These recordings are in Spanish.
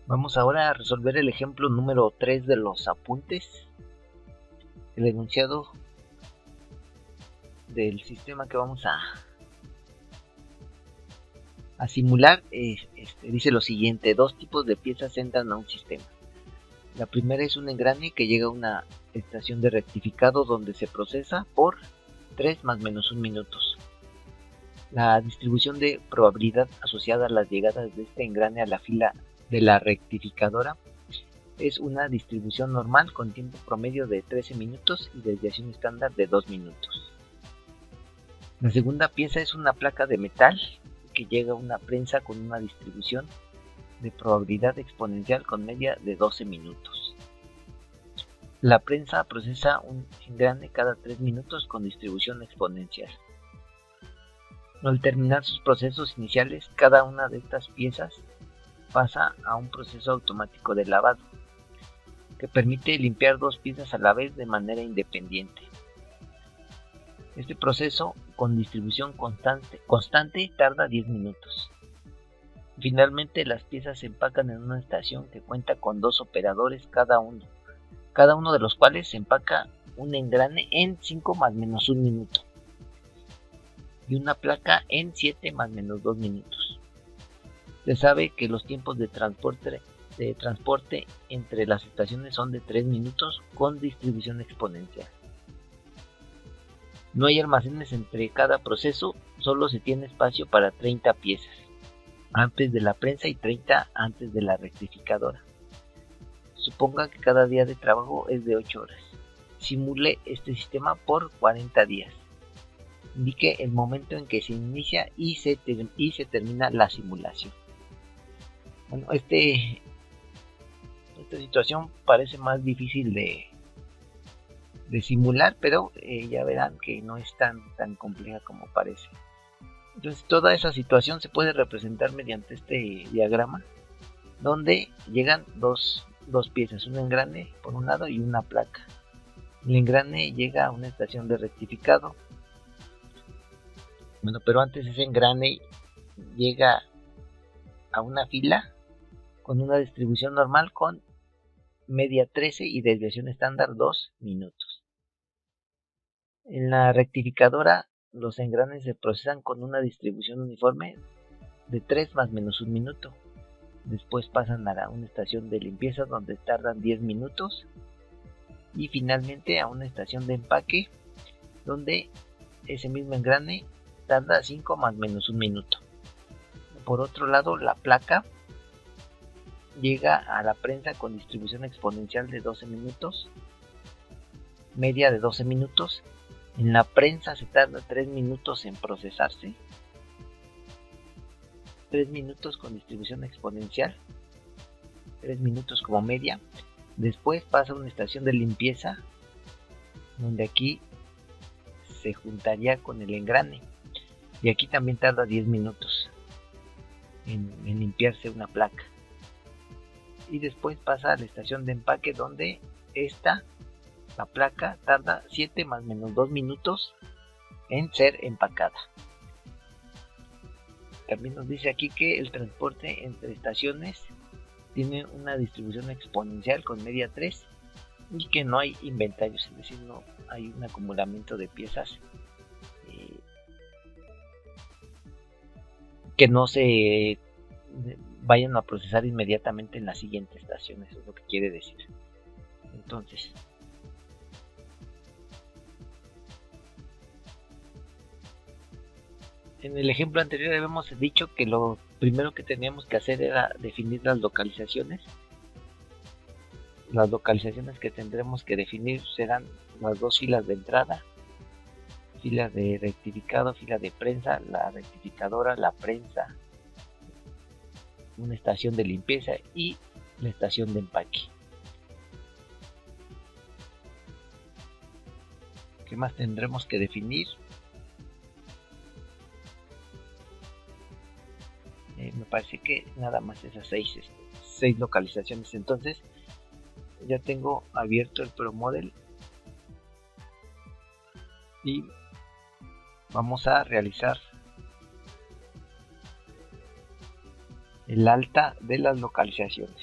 Vamos ahora a resolver el ejemplo número 3 de los apuntes. El enunciado del sistema que vamos a simular dice lo siguiente: dos tipos de piezas entran a un sistema. La primera es un engrane que llega a una estación de rectificado donde se procesa por 3 más menos 1 minutos. La distribución de probabilidad asociada a las llegadas de este engrane a la fila de la rectificadora es una distribución normal con tiempo promedio de 13 minutos y desviación estándar de 2 minutos. La segunda pieza es una placa de metal que llega a una prensa con una distribución de probabilidad exponencial con media de 12 minutos. La prensa procesa un engrane cada 3 minutos con distribución exponencial. Al terminar sus procesos iniciales, cada una de estas piezas pasa a un proceso automático de lavado, que permite limpiar dos piezas a la vez de manera independiente. Este proceso, con distribución constante, tarda 10 minutos. Finalmente, las piezas se empacan en una estación que cuenta con dos operadores cada uno de los cuales se empaca un engrane en 5 más menos 1 minuto y una placa en 7 más menos 2 minutos. Se sabe que los tiempos de transporte entre las estaciones son de 3 minutos con distribución exponencial. No hay almacenes entre cada proceso, solo se tiene espacio para 30 piezas antes de la prensa y 30 antes de la rectificadora. Suponga que cada día de trabajo es de 8 horas. Simule este sistema por 40 días. Indique el momento en que se inicia y se termina la simulación. Bueno, esta situación parece más difícil de simular, pero ya verán que no es tan compleja como parece. Entonces toda esa situación se puede representar mediante este diagrama, donde llegan dos piezas, un engrane por un lado y una placa. El engrane llega a una estación de rectificado. Bueno, pero antes ese engrane llega a una fila con una distribución normal con media 13 y desviación estándar 2 minutos. En la rectificadora, los engranes se procesan con una distribución uniforme de 3 más menos 1 minuto. Después pasan a una estación de limpieza donde tardan 10 minutos. Y finalmente a una estación de empaque donde ese mismo engrane tarda 5 más menos 1 minuto. Por otro lado, la placa llega a la prensa con distribución exponencial de 12 minutos, media de 12 minutos. En la prensa se tarda 3 minutos en procesarse, 3 minutos con distribución exponencial, 3 minutos como media. Después pasa a una estación de limpieza, donde aquí se juntaría con el engrane, y aquí también tarda 10 minutos en limpiarse una placa. Y después pasa a la estación de empaque, donde la placa tarda 7 más menos 2 minutos en ser empacada. También nos dice aquí que el transporte entre estaciones tiene una distribución exponencial con media 3 y que no hay inventarios, es decir, no hay un acumulamiento de piezas que no se vayan a procesar inmediatamente en la siguiente estación. Eso es lo que quiere decir. Entonces, en el ejemplo anterior habíamos dicho que lo primero que teníamos que hacer era definir las localizaciones. Las localizaciones que tendremos que definir serán las dos filas de entrada, fila de rectificado, fila de prensa, la rectificadora, la prensa, una estación de limpieza y la estación de empaque. ¿Qué más tendremos que definir? Me parece que nada más esas 6 localizaciones. Entonces ya tengo abierto el ProModel y vamos a realizar el alta de las localizaciones.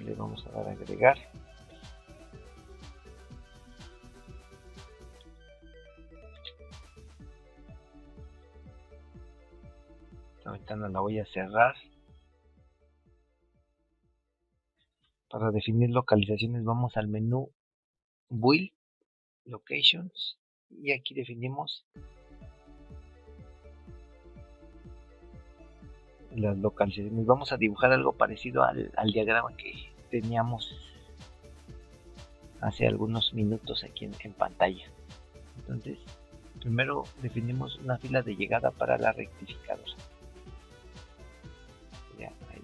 Le vamos a dar a agregar. Esta ventana la voy a cerrar. Para definir localizaciones vamos al menú Build Locations y aquí definimos las localizaciones. Vamos a dibujar algo parecido al diagrama que teníamos hace algunos minutos aquí en pantalla. Entonces, primero definimos una fila de llegada para la rectificadora. Ya, ahí.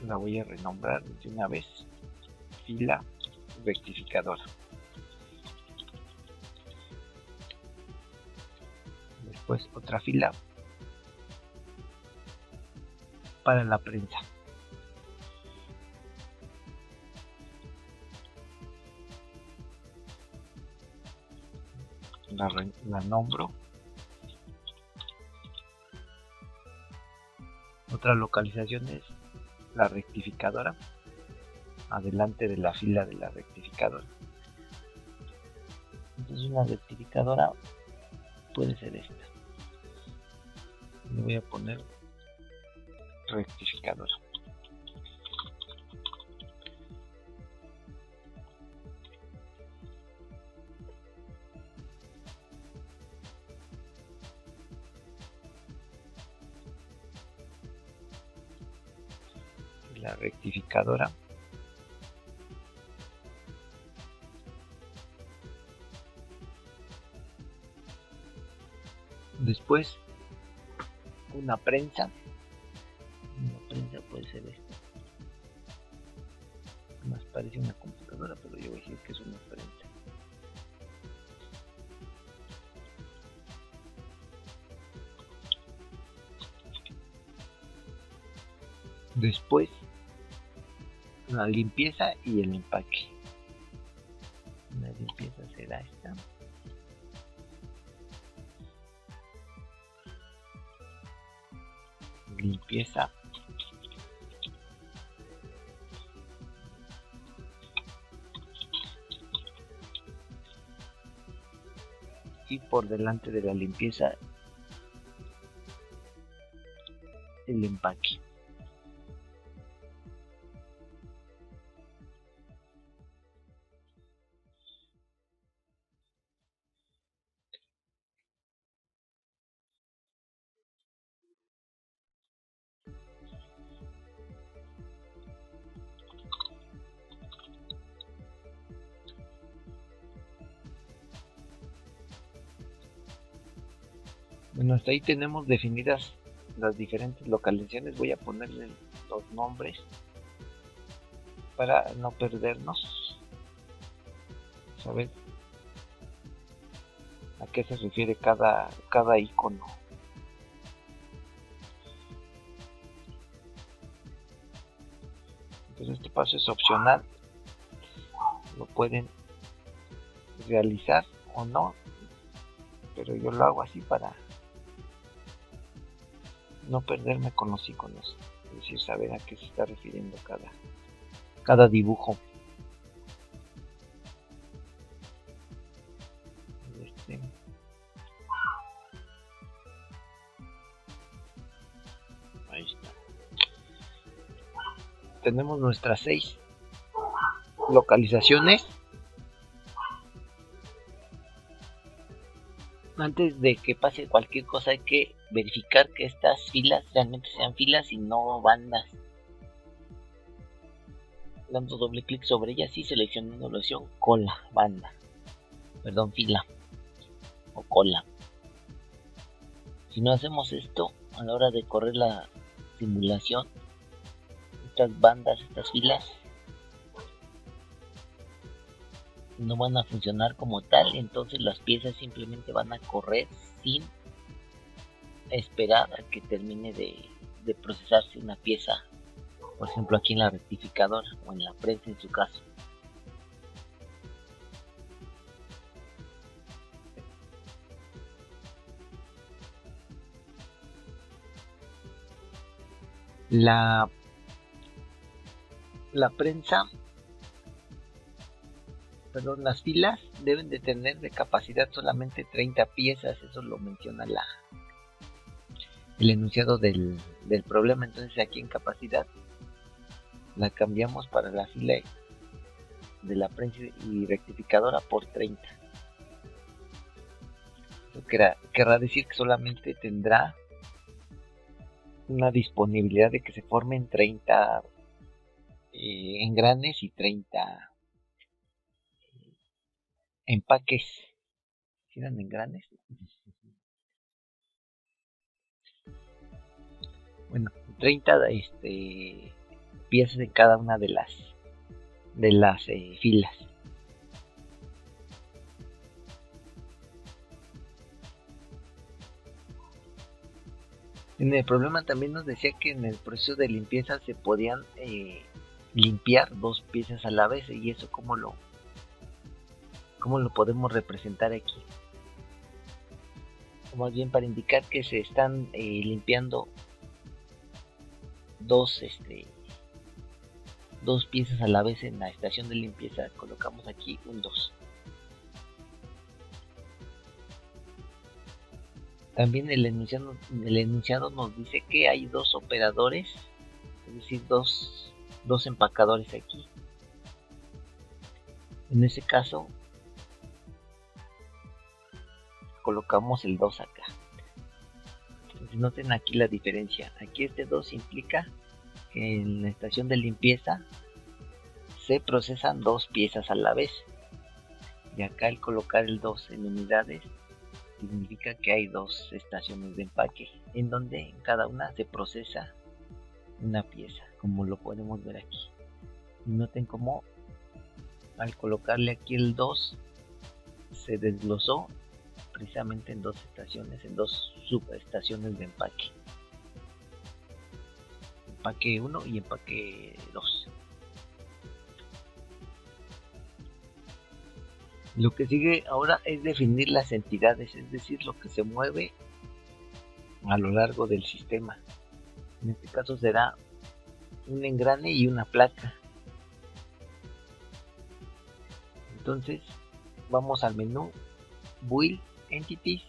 La voy a renombrar de una vez, fila rectificadora. Después otra fila para la prensa. La nombro. Otra localización es la rectificadora, adelante de la fila de la rectificadora. Entonces una rectificadora puede ser esta. Le voy a poner rectificadora. La rectificadora después una prensa puede ser esta, más parece una computadora pero yo voy a decir que es una prensa. Después la limpieza y el empaque. La limpieza será esta. Limpieza y por delante de la limpieza el empaque. Bueno, hasta ahí tenemos definidas las diferentes localizaciones. Voy a ponerle los nombres para no perdernos, saber a qué se refiere cada icono. Entonces este paso es opcional, lo pueden realizar o no, pero yo lo hago así para no perderme con los iconos, es decir, saber a qué se está refiriendo cada dibujo. Ahí está. Tenemos nuestras 6 localizaciones. Antes de que pase cualquier cosa hay que verificar que estas filas realmente sean filas y no bandas. Dando doble clic sobre ellas y seleccionando la opción cola, fila o cola. Si no hacemos esto a la hora de correr la simulación, estas bandas, estas filas no van a funcionar como tal, entonces las piezas simplemente van a correr sin esperar a que termine de procesarse una pieza, por ejemplo aquí en la rectificadora o en la prensa en su caso. La prensa, perdón, las filas deben de tener de capacidad solamente 30 piezas, eso lo menciona el enunciado del problema. Entonces aquí en capacidad la cambiamos para la fila de la prensa y rectificadora por 30. Eso querrá decir que solamente tendrá una disponibilidad de que se formen 30 engranes y 30 empaques. ¿Sí eran engranes? Bueno, 30 piezas en cada una de las filas. En el problema también nos decía que en el proceso de limpieza se podían limpiar 2 piezas a la vez, y eso cómo lo podemos representar aquí. O más bien para indicar que se están limpiando dos piezas a la vez en la estación de limpieza, colocamos aquí un 2. También el enunciado nos dice que hay 2 operadores, es decir, dos empacadores aquí. En ese caso colocamos el 2 acá. Entonces, noten aquí la diferencia. Aquí este 2 implica que en la estación de limpieza se procesan 2 piezas a la vez. Y acá el colocar el 2 en unidades significa que hay 2 estaciones de empaque, en donde en cada una se procesa una pieza, como lo podemos ver aquí. Y noten cómo al colocarle aquí el 2 se desglosó precisamente en 2 estaciones, en 2 subestaciones de empaque. Empaque 1 y empaque 2. Lo que sigue ahora es definir las entidades, es decir, lo que se mueve a lo largo del sistema. En este caso será un engrane y una placa. Entonces vamos al menú Build Entities,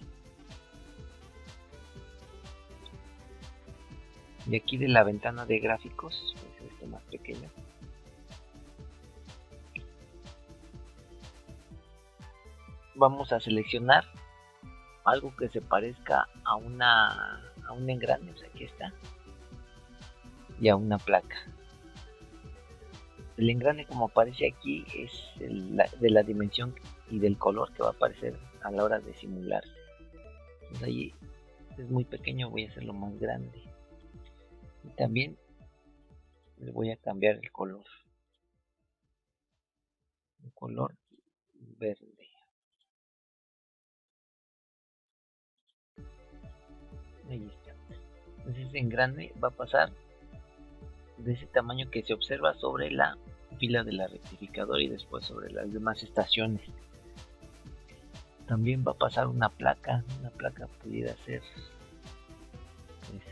y aquí de la ventana de gráficos, es esto más pequeño, vamos a seleccionar algo que se parezca a un engrane, o sea, aquí está, y a una placa. El engrane, como aparece aquí, es de la dimensión y del color que va a aparecer a la hora de simularse. Entonces ahí es muy pequeño, voy a hacerlo más grande. Y también le voy a cambiar el color verde. Ahí está. Entonces ese engrane va a pasar de ese tamaño que se observa sobre la fila de la rectificadora y después sobre las demás estaciones. También va a pasar una placa pudiera ser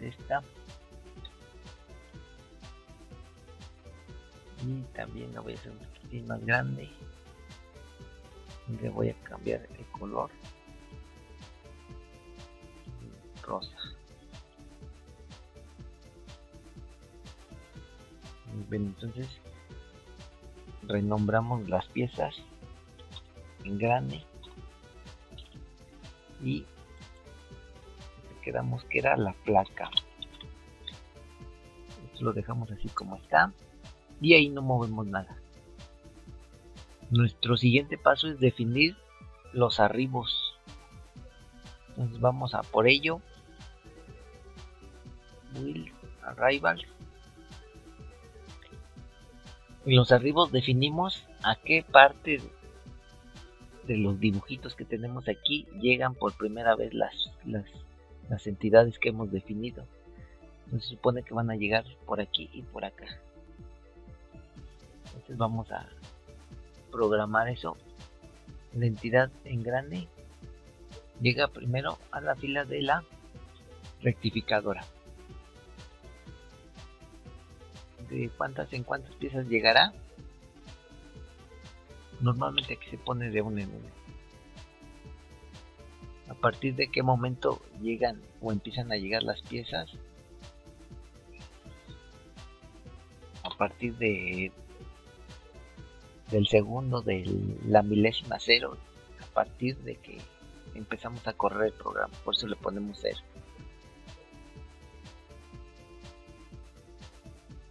esta, y también la voy a hacer un poquitín más grande y le voy a cambiar el color rosa. Bien, entonces renombramos las piezas engrane y quedamos que era la placa. Esto lo dejamos así como está y ahí no movemos nada. Nuestro siguiente paso es definir los arribos. Entonces vamos a por ello. Build Arrivals. En los arribos definimos a qué parte de los dibujitos que tenemos aquí llegan por primera vez las entidades que hemos definido. Entonces se supone que van a llegar por aquí y por acá. Entonces vamos a programar eso. La entidad engrane llega primero a la fila de la rectificadora. de cuántas en cuántas piezas llegará. Normalmente aquí se pone de uno en uno. A partir de qué momento llegan o empiezan a llegar las piezas. A partir del segundo de la milésima cero, a partir de que empezamos a correr el programa, por eso le ponemos 0.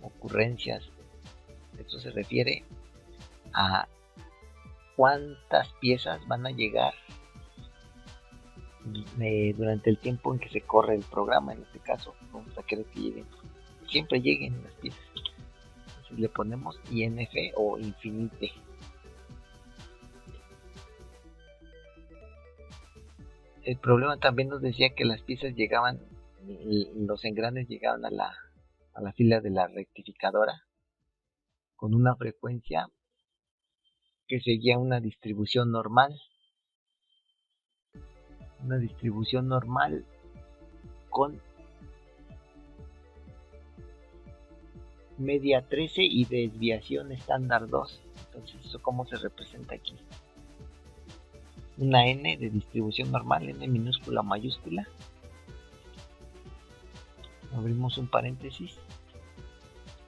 Ocurrencias, esto se refiere a cuántas piezas van a llegar durante el tiempo en que se corre el programa. En este caso vamos a querer que lleguen, siempre lleguen las piezas. Entonces le ponemos INF o infinite. El problema también nos decía que las piezas llegaban, los engranes llegaban a la fila de la rectificadora con una frecuencia que seguía una distribución normal. Una distribución normal con media 13 y desviación estándar 2. Entonces, ¿eso cómo se representa aquí? Una n de distribución normal, n minúscula mayúscula. Abrimos un paréntesis.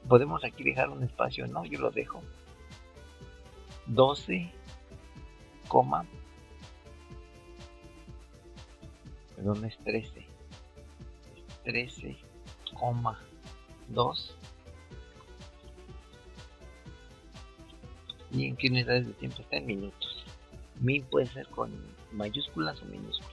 Podemos aquí dejar un espacio, ¿no? Yo lo dejo. 12, perdón, es 13. 13,2. ¿Y en qué unidades de tiempo está? En minutos. Min puede ser con mayúsculas o minúsculas.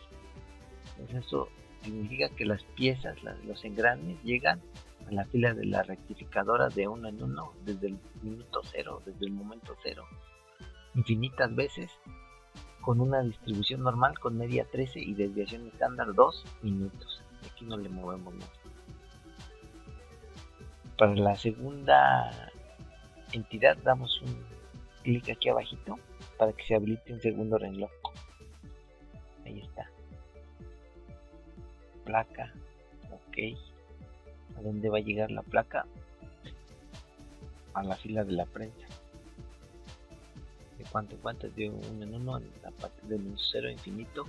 Entonces eso significa que las piezas, los engranes llegan a la fila de la rectificadora de uno en uno desde el minuto 0, desde el momento 0, infinitas veces, con una distribución normal con media 13 y desviación estándar 2 minutos. Aquí no le movemos más. Para la segunda entidad damos un clic aquí abajito para que se habilite un segundo renglón. Ahí está. Placa. Ok. ¿A dónde va a llegar la placa? A la fila de la prensa. ¿De cuánto? De uno en uno, a partir del minuto 0 infinito.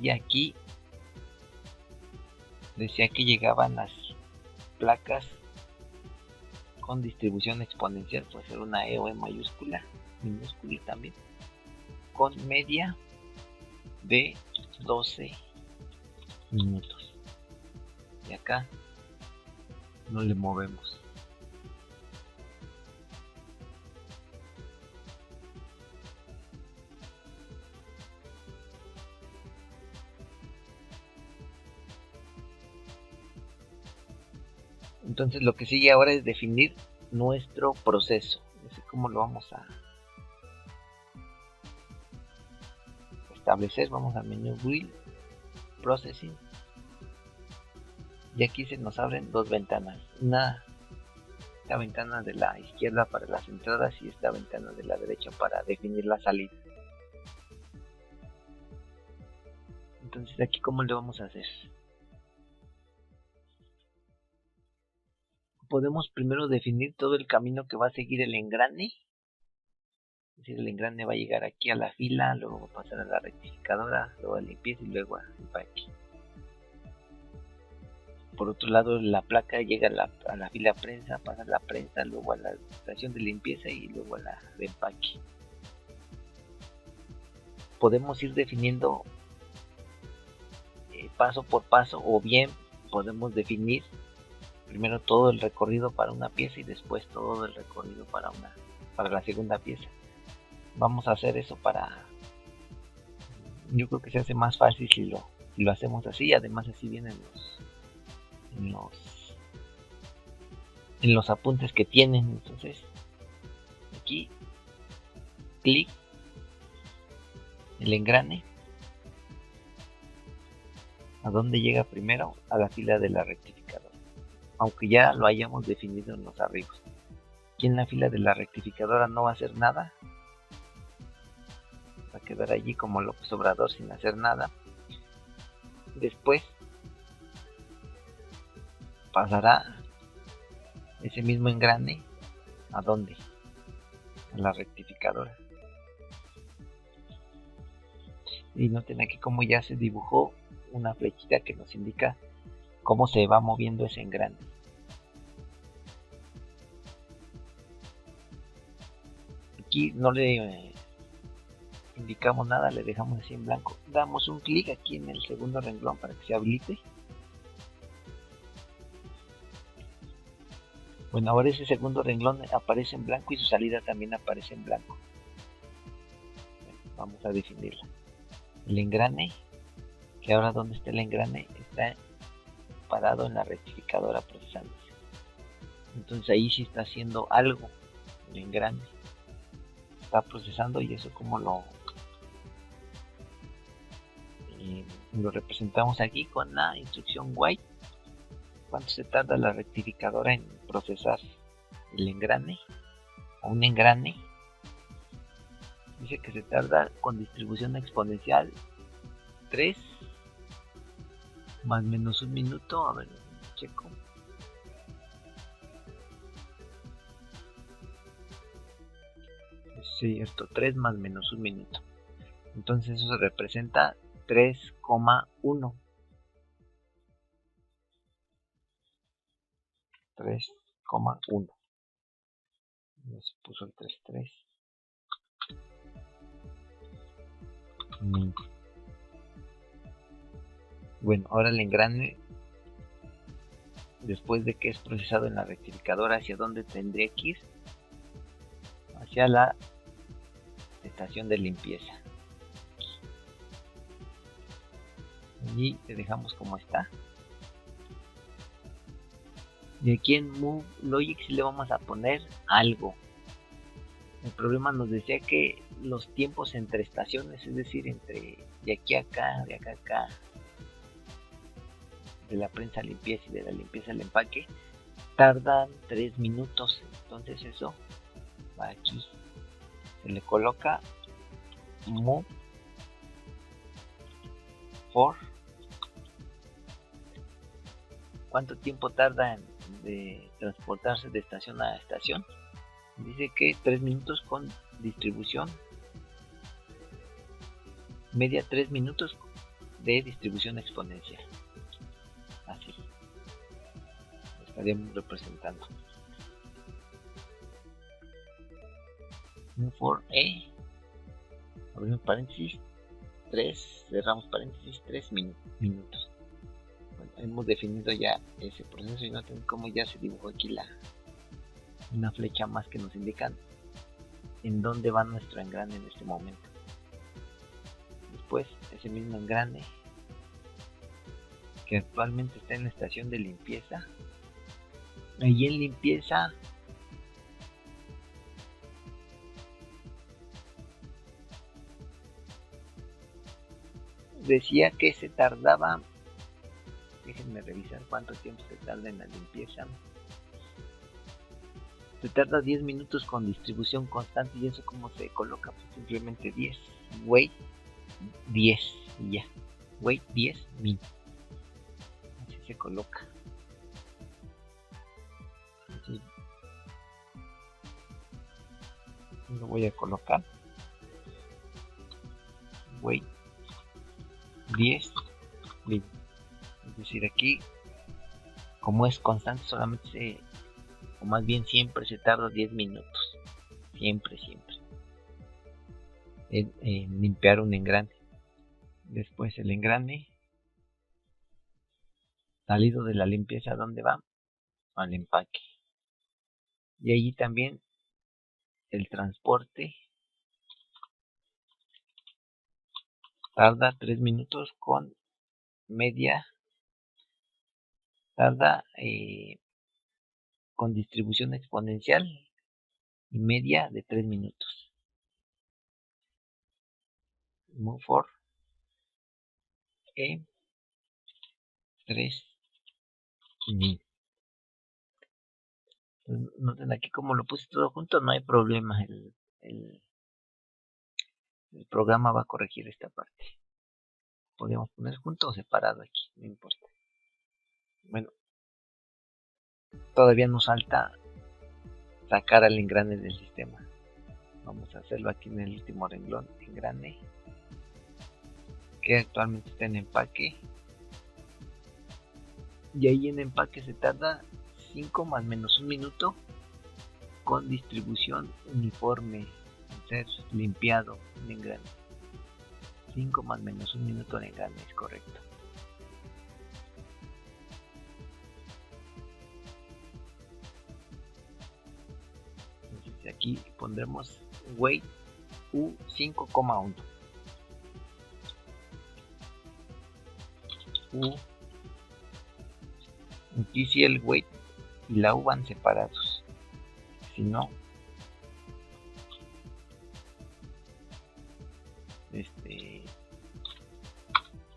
Y aquí decía que llegaban las placas con distribución exponencial, puede ser una E o E mayúscula, minúscula también, con media de 12 minutos. Y acá no le movemos. Entonces lo que sigue ahora es definir nuestro proceso. No sé cómo lo vamos a establecer. Vamos al menú Wheel, Processing. Y aquí se nos abren dos ventanas. Esta ventana de la izquierda para las entradas y esta ventana de la derecha para definir la salida. Entonces aquí cómo le vamos a hacer. Podemos primero definir todo el camino que va a seguir el engrane. Es decir, el engrane va a llegar aquí a la fila, luego va a pasar a la rectificadora, luego a limpieza y luego a empaque. Por otro lado, la placa llega a la fila prensa, pasa a la prensa, luego a la estación de limpieza y luego a la de empaque. Podemos ir definiendo paso por paso, o bien podemos definir primero todo el recorrido para una pieza y después todo el recorrido para la segunda pieza. Vamos a hacer eso yo creo que se hace más fácil si lo hacemos así. Además así vienen en los apuntes que tienen. Entonces aquí clic, el engrane, ¿a dónde llega primero? A la fila de la rectificadora, aunque ya lo hayamos definido en los arreglos. Aquí en la fila de la rectificadora no va a hacer nada, va a quedar allí como López Obrador sin hacer nada. Después pasará ese mismo engrane, ¿a dónde? A la rectificadora. Y noten aquí cómo ya se dibujó una flechita que nos indica cómo se va moviendo ese engrane. Aquí no le indicamos nada, le dejamos así en blanco. Damos un clic aquí en el segundo renglón para que se habilite. Bueno, ahora ese segundo renglón aparece en blanco y su salida también aparece en blanco. Bueno, vamos a definirla. El engrane, que ahora donde está el engrane, está parado en la rectificadora procesándose. Entonces ahí sí está haciendo algo el engrane. Está procesando y eso como lo representamos aquí con la instrucción wait. ¿Cuánto se tarda la rectificadora en procesar el engrane o un engrane? Dice que se tarda con distribución exponencial 3 más menos un minuto. A ver, checo. Es cierto, 3 más menos un minuto. Entonces eso se representa 3,1. 3,1. Ya se puso el 3,3. Bueno, ahora el engrane, después de que es procesado en la rectificadora, ¿hacia dónde tendría que ir? Hacia la estación de limpieza. Y le dejamos como está. Y aquí en Move Logic sí le vamos a poner algo. El problema nos decía que los tiempos entre estaciones, es decir, entre de aquí a acá, de acá a acá, de la prensa a limpieza y de la limpieza al empaque, tardan 3 minutos. Entonces eso va aquí. Se le coloca Move for. ¿Cuánto tiempo tarda de transportarse de estación a estación? Dice que 3 minutos con distribución media, 3 minutos de distribución exponencial. Así lo estaríamos representando. Un for E, abrimos paréntesis, 3, cerramos paréntesis, 3 minutos. Bueno, hemos definido ya ese proceso y noten cómo ya se dibujó aquí una flecha más que nos indican en dónde va nuestro engrane en este momento. Después ese mismo engrane que actualmente está en la estación de limpieza, allí en limpieza decía que se tardaba, déjenme revisar cuánto tiempo se tarda en la limpieza. Se tarda 10 minutos con distribución constante. Y eso como se coloca, pues simplemente 10, wait 10 y ya, wait 10 min, así se coloca. Así lo voy a colocar, wait 10 min, es decir, aquí como es constante solamente o más bien siempre se tarda 10 minutos, siempre en limpiar un engrane. Después el engrane salido de la limpieza, ¿dónde va? Al empaque. Y allí también el transporte tarda 3 minutos con media, tarda con distribución exponencial y media de 3 minutos. Move for E 3 min. Noten aquí como lo puse todo junto, no hay problema, el programa va a corregir esta parte. Podríamos poner junto o separado aquí, no importa. Bueno, todavía nos falta sacar al engrane del sistema. Vamos a hacerlo aquí en el último renglón, engrane, que actualmente está en empaque. Y ahí en empaque se tarda 5 más menos un minuto con distribución uniforme en ser limpiado el engrane. 5 más menos un minuto en engrane es correcto. Entonces aquí pondremos weight U5,1. U. Aquí si el weight y la U van separados. Si no,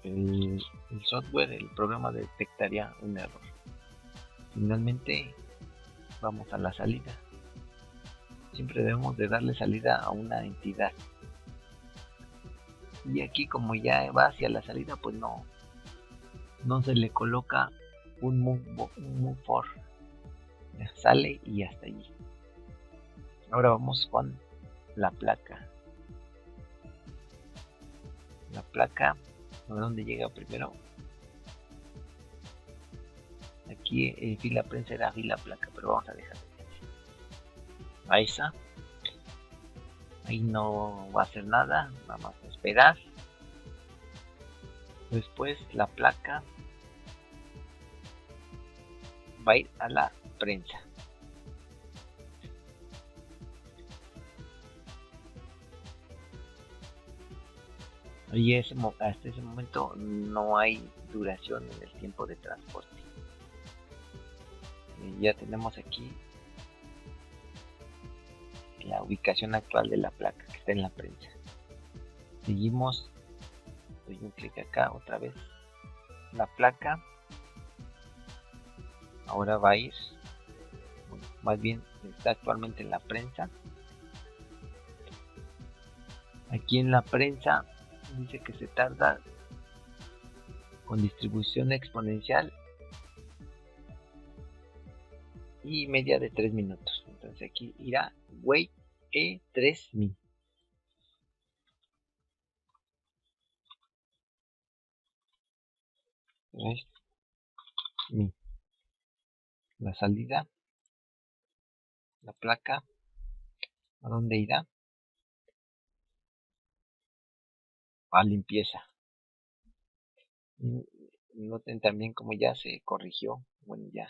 el software, el programa detectaría un error. Finalmente vamos a la salida. Siempre debemos de darle salida a una entidad. Y aquí como ya va hacia la salida, pues no se le coloca un move for. Ya sale y hasta allí. Ahora vamos con la placa. La placa, ¿a dónde llega primero? Aquí fila prensa era fila placa, pero vamos a dejar a esa. Ahí no va a hacer nada, nada más esperar. Después la placa va a ir a la prensa. Y hasta ese momento no hay duración en el tiempo de transporte. Ya tenemos aquí la ubicación actual de la placa que está en la prensa. Seguimos, doy un clic acá otra vez. La placa ahora va a ir, bueno, más bien está actualmente en la prensa. Aquí en la prensa dice que se tarda con distribución exponencial y media de 3 minutos. Entonces aquí irá wait E3min. La salida, la placa, ¿a dónde irá? A limpieza. Noten también como ya se corrigió, bueno, ya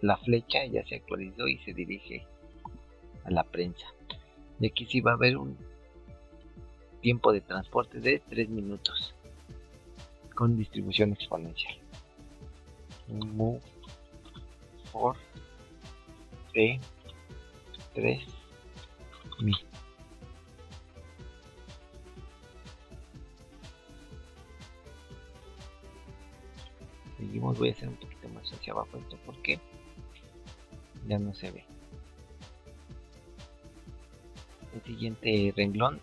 la flecha ya se actualizó y se dirige a la prensa. Y aquí sí va a haber un tiempo de transporte de 3 minutos con distribución exponencial. Move for E3min. Seguimos, voy a hacer un poquito más hacia abajo esto porque ya no se ve. El siguiente renglón,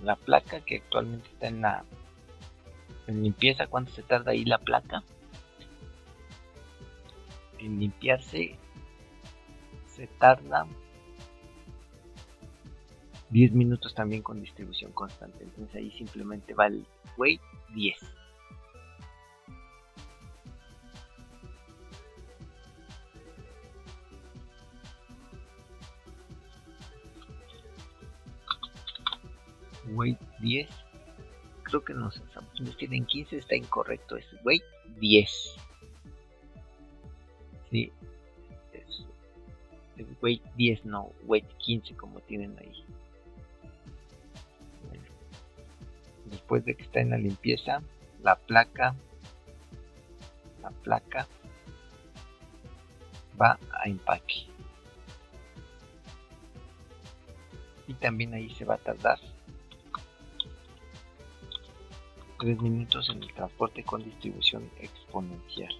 la placa que actualmente está en limpieza. ¿Cuánto se tarda ahí la placa? En limpiarse se tarda 10 minutos también con distribución constante. Entonces ahí simplemente va el wait 10. Wait 10. Creo que nos tienen 15, está incorrecto, es wait 10. Sí, es wait 10, no wait 15 como tienen ahí. Bueno, después de que está en la limpieza, la placa va a empaque. Y también ahí se va a tardar 3 minutos en el transporte con distribución exponencial.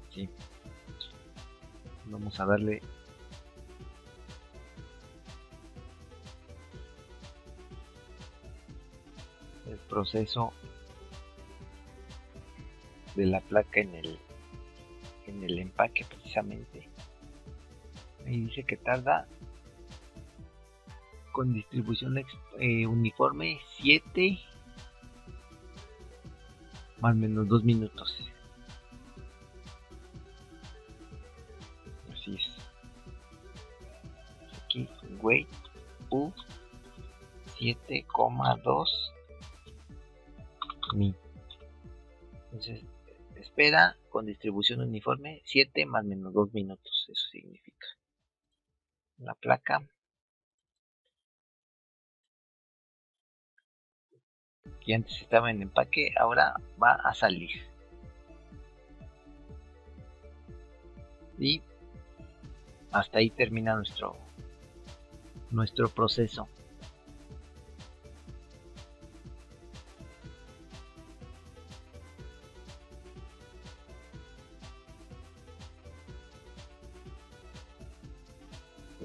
Sí. Vamos a darle el proceso de la placa en el empaque precisamente. Ahí dice que tarda con distribución uniforme 7 más o menos 2 minutos. Así es. Aquí wait u 7,2 mi. Entonces espera con distribución uniforme 7 más menos 2 minutos. Eso significa. La placa que antes estaba en empaque ahora va a salir. Y hasta ahí termina nuestro proceso.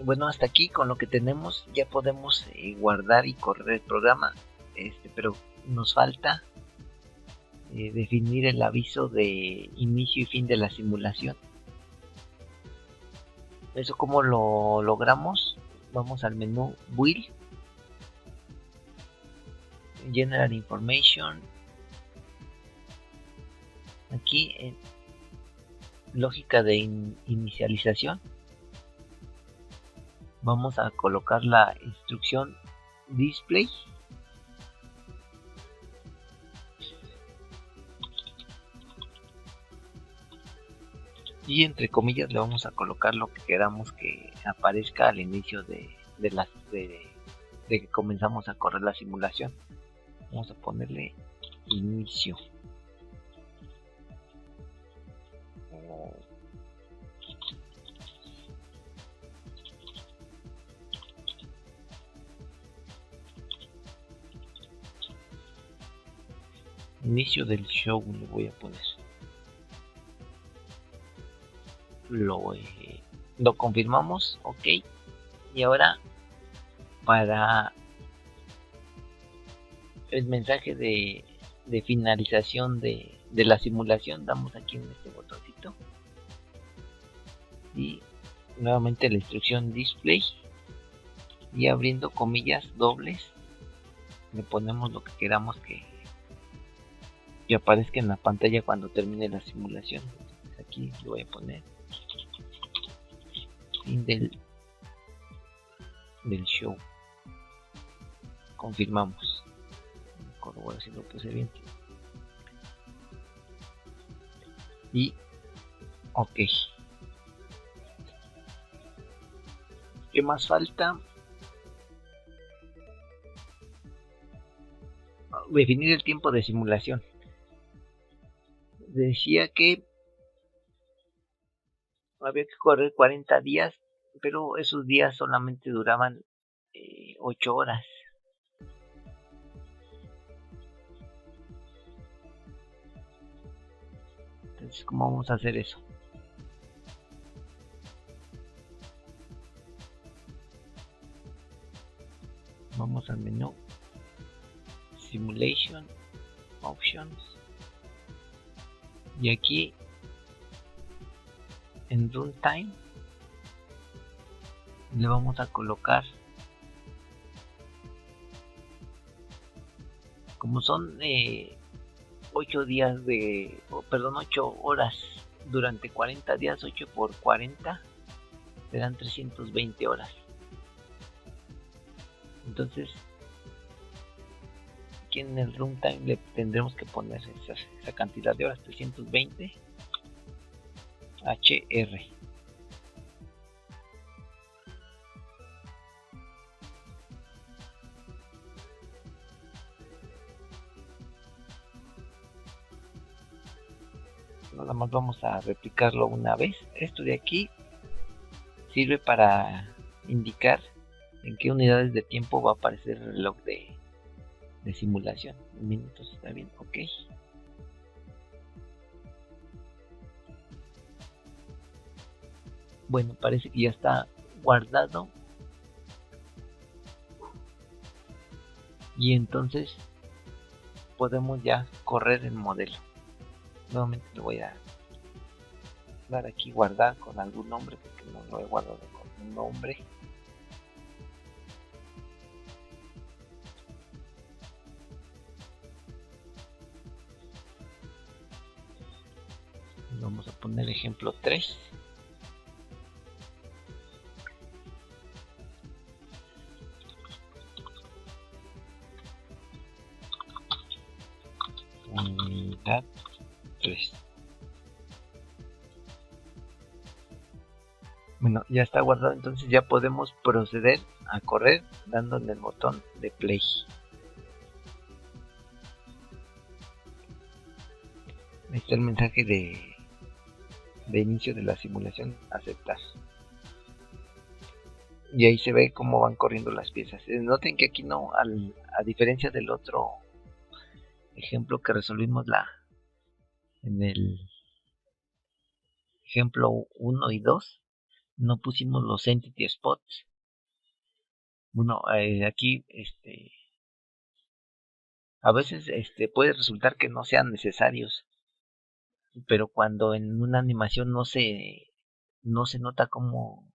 Bueno, hasta aquí con lo que tenemos ya podemos guardar y correr el programa, pero nos falta definir el aviso de inicio y fin de la simulación. Eso como lo logramos. Vamos al menú Build, General Information, aquí en lógica de inicialización vamos a colocar la instrucción display y entre comillas le vamos a colocar lo que queramos que aparezca al inicio de que comenzamos a correr la simulación. Vamos a ponerle inicio. Inicio del show le voy a poner. Lo confirmamos, ok. Y ahora para el mensaje de finalización de la simulación damos aquí en este botoncito y nuevamente la instrucción display y abriendo comillas dobles le ponemos lo que queramos que aparezca en la pantalla cuando termine la simulación. Entonces aquí le voy a poner fin del show. Confirmamos. Corroboro si lo puse bien. Y ok. ¿Qué más falta? Definir el tiempo de simulación. Decía que había que correr 40 días, pero esos días solamente duraban 8 horas. Entonces, ¿cómo vamos a hacer eso? Vamos al menú Simulation Options y aquí en Runtime le vamos a colocar, como son 8 horas durante 40 días, 8 por 40 serán 320 horas. Entonces aquí en el runtime le tendremos que poner esa cantidad de horas, 320 HR. Nada más vamos a replicarlo una vez. Esto de aquí sirve para indicar en qué unidades de tiempo va a aparecer el reloj de simulación. En minutos está bien, ok. Bueno, parece que ya está guardado. Y entonces podemos ya correr el modelo. Nuevamente le voy a dar aquí guardar con algún nombre porque no lo he guardado con un nombre. Vamos a poner ejemplo 3. Unidad 3. Bueno, ya está guardado, entonces ya podemos proceder a correr dándole el botón de play. Ahí está el mensaje de inicio de la simulación, aceptar. Y ahí se ve cómo van corriendo las piezas. Noten que aquí no, a diferencia del otro ejemplo que resolvimos en el ejemplo 1 y 2, no pusimos los entity spots. Bueno, aquí a veces puede resultar que no sean necesarios, pero cuando en una animación no se nota como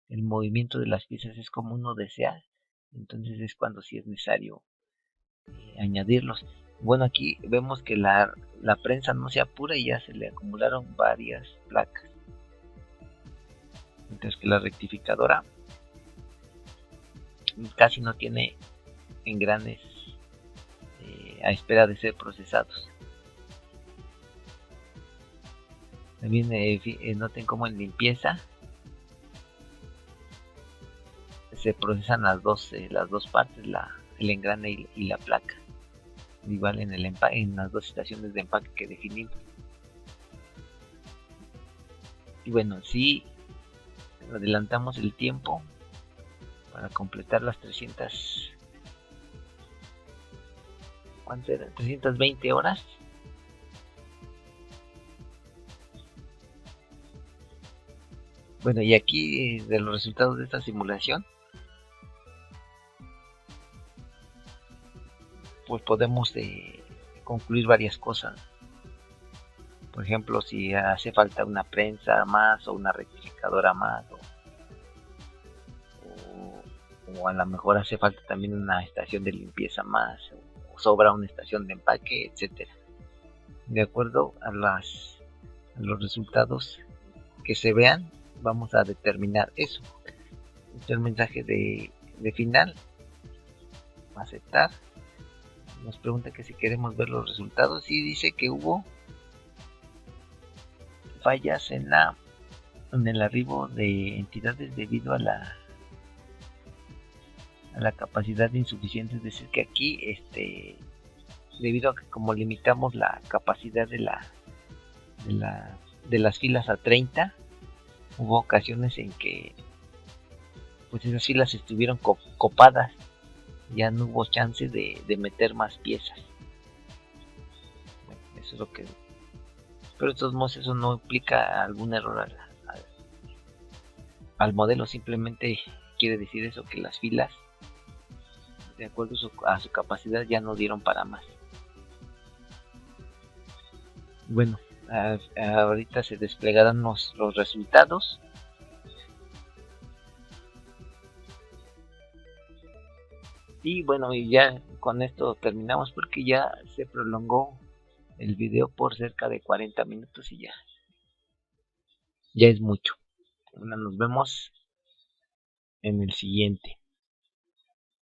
el movimiento de las piezas es como uno desea, entonces es cuando sí es necesario añadirlos. Bueno, aquí vemos que la prensa no se apura y ya se le acumularon varias placas, mientras que la rectificadora casi no tiene engranes a espera de ser procesados. También noten como en limpieza se procesan las dos partes, el engrane y la placa, igual en las dos estaciones de empaque que definimos. Y bueno, si adelantamos el tiempo para completar las 320 horas. Bueno, y aquí de los resultados de esta simulación, pues podemos concluir varias cosas. Por ejemplo, si hace falta una prensa más o una rectificadora más, o a lo mejor hace falta también una estación de limpieza más, o sobra una estación de empaque, etcétera. De acuerdo a los resultados que se vean, vamos a determinar eso. Este es el mensaje de final. Aceptar. Nos pregunta que si queremos ver los resultados y dice que hubo fallas en el arribo de entidades debido a la capacidad insuficiente. Es decir, que aquí debido a que como limitamos la capacidad de las filas a 30, hubo ocasiones en que pues esas filas estuvieron copadas, ya no hubo chance de meter más piezas. Bueno, eso es lo que, pero de todos modos eso no implica algún error al modelo, simplemente quiere decir eso, que las filas de acuerdo a su capacidad ya no dieron para más. Bueno, ahorita se desplegarán los resultados. Y bueno, y ya con esto terminamos porque ya se prolongó el video por cerca de 40 minutos y ya es mucho. Bueno, nos vemos en el siguiente.